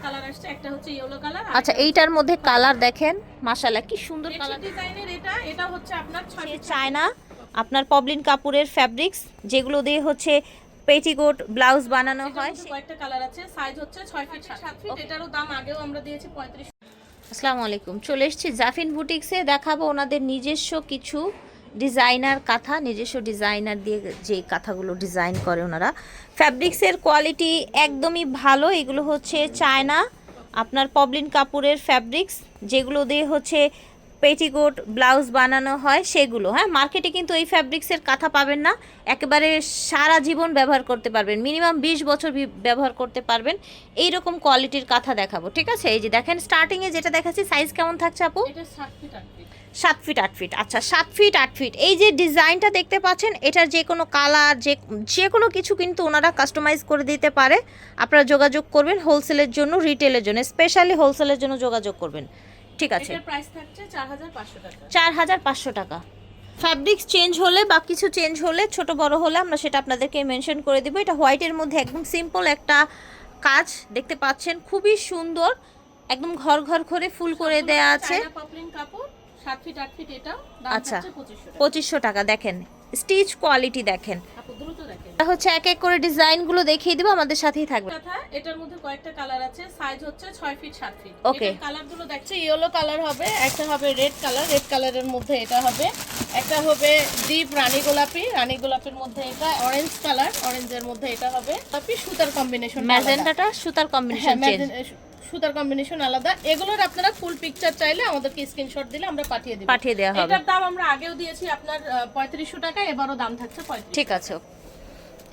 Colour আসছে, একটা হচ্ছে ইয়েলো কালার। আচ্ছা, এইটার মধ্যে কালার দেখেন মাশাআল্লাহ কি সুন্দর কালার ডিজাইনের। এটা হচ্ছে আপনার 6 ফিট চায়না, আপনার পবলিন কাপড়ের ফ্যাব্রিক্স, যেগুলো দিয়ে হচ্ছে পেটিকোট ব্লাউজ বানানো হয়। কয়েকটা কালার আছে, সাইজ হচ্ছে 6 ফিট 7 ফিট। এটারও দাম আগেও আমরা দিয়েছি 35। আসসালামু আলাইকুম, চলে এসেছি জাফিন বুটিক্সে। দেখাবো ওনাদের নিজস্ব কিছু ডিজাইনার কাঁথা, নিজস্ব ডিজাইনার দিয়ে যে কাঁথাগুলো ডিজাইন করে ওনারা। ফ্যাব্রিক্সের কোয়ালিটি একদমই ভালো। এগুলো হচ্ছে চায়না, আপনার পবলিন কাপড়ের ফ্যাব্রিক্স, যেগুলো দিয়ে হচ্ছে পেটিকোট ব্লাউজ বানানো হয় সেগুলো। হ্যাঁ, মার্কেটে কিন্তু এই ফ্যাব্রিক্সের কাঁথা পাবেন না, একেবারে সারা জীবন ব্যবহার করতে পারবেন, মিনিমাম 20 বছর ব্যবহার করতে পারবেন। এই রকম কোয়ালিটির কাঁথা দেখাবো, ঠিক আছে? এই যে দেখেন স্টার্টিংয়ে যেটা দেখাচ্ছি, সাইজ কেমন থাকছে আপু? এটা 7 ফিট 8 ফিট। 7 fit 8 fit. আচ্ছা, 7 ফিট 8 ফিট। এই যে ডিজাইনটা দেখতে পাচ্ছেন, এটার যে কোনো কালার, যে কোনো কিছু কিন্তু ওনারা কাস্টমাইজ করে দিতে পারে। আপনারা যোগাযোগ করবেন হোলসেলের জন্য, রিটেলের জন্য, স্পেশালি হোলসেলের জন্য যোগাযোগ করবেন, ঠিক আছে? এটার প্রাইস থাকছে 4500 টাকা। 4500 টাকা। ফ্যাব্রিক্স চেঞ্জ হলে বা কিছু চেঞ্জ হলে, ছোট বড় হলে আমরা সেটা আপনাদেরকে মেনশন করে দিব। এটা হোয়াইটের মধ্যে একদম সিম্পল একটা কাজ দেখতে পাচ্ছেন, খুবই সুন্দর, একদম ঘর ঘর করে ফুল করে দেয়া আছে। চায়না পপলিন কাপড় 7 ফিট 8 ফিট। এটাও দাম আচ্ছা, থাকছে 2500 টাকা। 2500 টাকা। দেখেন স্টিচ কোয়ালিটি দেখেন। আপু দ্রুত দেখেন। এটা হচ্ছে এক এক করে ডিজাইনগুলো দেখিয়ে দিব, আমাদের সাথেই থাকবে। কথা, এটার মধ্যে কয়েকটা কালার আছে, সাইজ হচ্ছে 6 ফিট 7 ফিট। ওকে, এটার কালারগুলো দেখছে, ইয়েলো কালার হবে, একটা হবে রেড কালার, রেড কালারের মধ্যে এটা হবে, একটা হবে ডিপ রানী গোলাপি, রানী গোলাপের মধ্যে এটা, অরেঞ্জ কালার, অরেঞ্জের মধ্যে এটা হবে, তারপর সুতার কম্বিনেশন, ম্যাজেন্টাটা সুতার কম্বিনেশন চেঞ্জ, সুতার কম্বিনেশন আলাদা। এগুলোর আপনারা ফুল পিকচার চাইলে আমাদেরকে স্ক্রিনশট দিলে আমরা পাঠিয়ে দেওয়া হবে। এটার দাম আমরা আগেও দিয়েছি আপনার 3500 টাকা, এবারও দাম থাকছে 35। ঠিক আছে।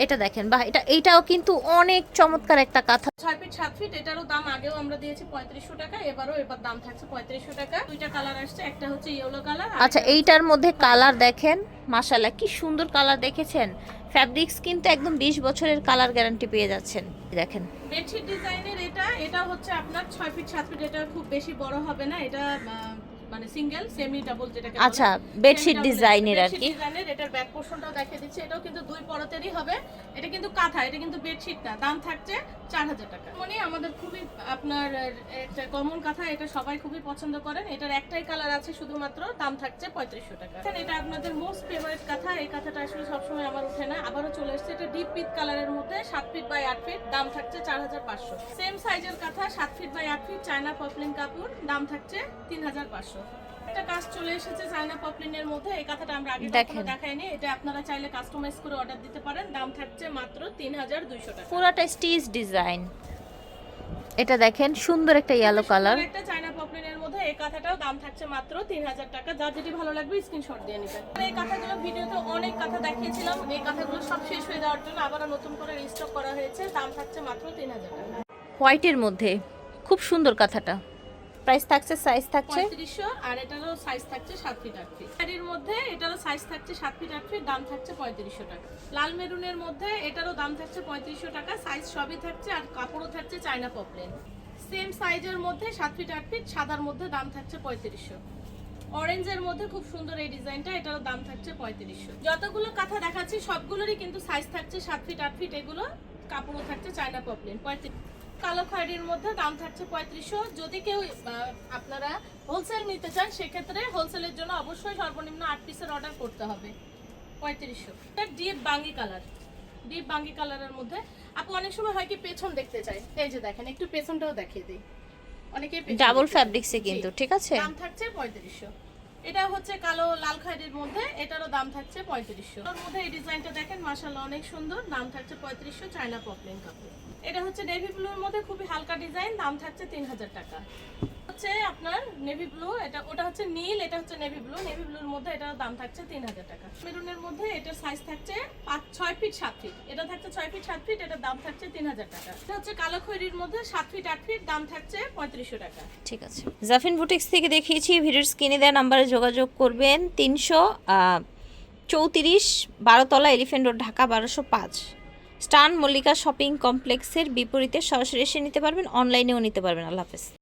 এটা দেখেন, বাহ, এইটাও কিন্তু অনেক চমৎকার একটা কাঁথা। 6 ফিট 7 ফিট। এটারও দাম আগেও আমরা দিয়েছি 3500 টাকা, এবার দাম থাকছে 3500 টাকা। দুইটা কালার আসছে, একটা হচ্ছে ইয়েলো কালার। আচ্ছা, এইটার মধ্যে কালার দেখেন মাশাআল্লাহ কি সুন্দর কালার, দেখেছেন? ফ্যাব্রিক্স কিন্তু একদম 20 বছরের কালার গ্যারান্টি পেয়ে যাচ্ছেন। দেখেন বেডশিট ডিজাইনের। এটা হচ্ছে আপনার 6 ফিট 7 ফিট। এটা খুব বেশি বড় হবে না, এটা মানে সিঙ্গেল সেমি ডাবল যেটাকে বলে। আচ্ছা, বেডশিট ডিজাইনের আর কি। ডিজাইনের। এটার ব্যাক পোরশনটাও দেখিয়ে দিচ্ছি। এটাও কিন্তু দুই পরতেরই হবে। এটা কিন্তু কাঁথা, এটা কিন্তু বেডশিট না। দাম থাকছে 4000 টাকা। মানে আমাদের খুবই আপনার একটা কমন কাঁথা, এটা সবাই খুবই পছন্দ করেন। এটার একটাই কালার আছে শুধুমাত্র, দাম থাকছে 3500 টাকা। এটা আপনাদের মোস্ট ফেভারিট কাঁথা। এই কাঁথাটা আসলে সবসময় আমার ওঠে না, আবারও চলে এসেছে। এটা ডিপ পিচ কালারের মধ্যে 7 ফিট বাই 8 ফিট, দাম থাকছে 4500। সেম সাইজের কাঁথা, 7 feet by 8 feet, China poplin কাপড়, দাম থাকছে 3500। একটা কাজ চলে এসেছে চায়না পপলিনের মধ্যে। এই কাঁথাটা আমরা আগে কখনো দেখাইনি। এটা আপনারা চাইলে কাস্টমাইজ করে অর্ডার দিতে পারেন। দাম থাকছে মাত্র 3200 টাকা। পুরোটা স্টিচ ডিজাইন। এটা দেখেন সুন্দর একটা ইয়েলো কালার, একটা চায়না পপলিনের মধ্যে। এই কাঁথাটাও দাম থাকছে মাত্র 3000 টাকা। যার যেটি ভালো লাগবে স্ক্রিনশট দিয়ে নেবেন। এই কাঁথাগুলো ভিডিওতে অনেক কাঁথা দেখিয়েছিলাম, এই কাঁথাগুলো সব শেষ হয়ে যাওয়ার জন্য আবার নতুন করে রিস্টক করা হয়েছে। দাম থাকছে মাত্র 3000 টাকা। হোয়াইটের মধ্যে খুব সুন্দর কাঁথাটা। প্রাইস থাকছে, সাইজ থাকছে 3500, আর এটারও সাইজ থাকছে 7 ফিট 8 ফিট। এর মধ্যে এটারও সাইজ থাকছে 7 ফিট 8 ফিট, দাম থাকছে 3500 টাকা। লাল মেরুনের মধ্যে এটারও দাম থাকছে 3500 টাকা, সাইজ সবই থাকছে, আর কাপড়ও থাকছে চায়না পপলিন। সেম সাইজের মধ্যে 7 ফিট 8 ফিট, সাদার মধ্যে দাম থাকছে 3500। অরেঞ্জের মধ্যে খুব সুন্দর এই ডিজাইনটা, এটারও দাম থাকছে 3500। যতগুলো কাঁথা দেখাচ্ছি সবগুলোরই কিন্তু সাইজ থাকছে 7 ফিট 8 ফিট। এগুলো কাপড়ও থাকছে চায়না পপলিন। 35। কালো খয়েরির মধ্যে দাম থাকছে 3500। যদি কেউ আপনারা হোলসেল নিতে চান, সেক্ষেত্রে হোলসেলের জন্য অবশ্যই সর্বনিম্ন 8 পিসের অর্ডার করতে হবে। 3500। এটা ডিপ বাঙ্গি কালার, ডিপ বাঙ্গি কালারের মধ্যে। আপু অনেক সময় হয় কি পেছন দেখতে চাই, এই যে দেখেন, একটু পেছনটাও দেখিয়ে দিই। অনেকে ডাবল ফ্যাব্রিক্সে কিন্তু, ঠিক আছে? দাম থাকছে 3500। এটা হচ্ছে কালো লাল খয়েরির মধ্যে, এটারও দাম থাকছে 3500। এর মধ্যে এই ডিজাইনটা দেখেন, মাশাআল্লাহ অনেক সুন্দর, দাম থাকছে 3500, চায়না পপলিন কাপড়। এটা হচ্ছে নেভি ব্লুর মধ্যে খুবই হালকা ডিজাইন, দাম থাকছে 3000 টাকা। হচ্ছে আপনার নেভি ব্লু, ওটা হচ্ছে নীল, এটা হচ্ছে নেভি ব্লু। নেভি ব্লুর মধ্যে এটার দাম থাকছে 3000 টাকা। মেরুনের মধ্যে এটার সাইজ থাকছে 6 ফিট 7 ফিট। এটা থাকছে 6 ফিট 7 ফিট, এটার দাম থাকছে 3000 টাকা। এটা হচ্ছে কালো খয়েরির মধ্যে 7 ফিট 8 ফিট, দাম থাকছে 3500 টাকা। ঠিক আছে। জাফিন বুটিক্স থেকে দেখিয়েছি, ভিডিওর স্ক্রিনে দেওয়া নাম্বারে যোগাযোগ করবেন। 334 12তলা, এলিফ্যান্ট রোড, ঢাকা 1205। স্টান মল্লিকা শপিং কমপ্লেক্সের বিপরীতে। সরাসরি এসে নিতে পারবেন, অনলাইনেও নিতে পারবেন। আল্লাহ হাফেজ।